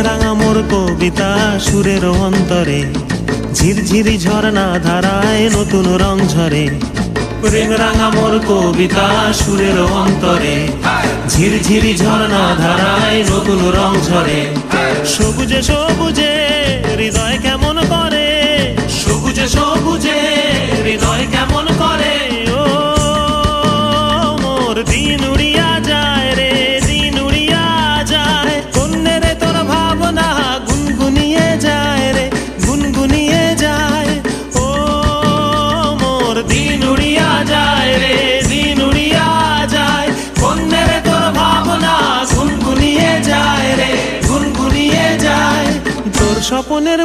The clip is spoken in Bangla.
রাঙা মোর কবিতা সুরের অন্তরে, ঝিরঝিরি ঝর্ণা ধারায় নতুন রং ঝরে। প্রেম রাঙা মোর কবিতা সুরের অন্তরে, ঝিরঝিরি ঝর্ণা ধারায় নতুন রং ঝরে। সবুজে সবুজে হৃদয় কেমন করে, সবুজে সবুজে হৃদয় কেমন করে। ও মোর দিন উড়িয়া যায় রে, দিন উড়িয়া যায়। কন্যে রে তোর ভাবনা গুনগুনিয়ে যায় রে, গুনগুনিয়ে যায়। ও মোর দিন উড়িয়া যায় রে, দিন উড়িয়া যায়। কন্যে রে তোর ভাবনা গুনগুনিয়ে যায় রে, গুনগুনিয়ে যায়। তোর স্বপনের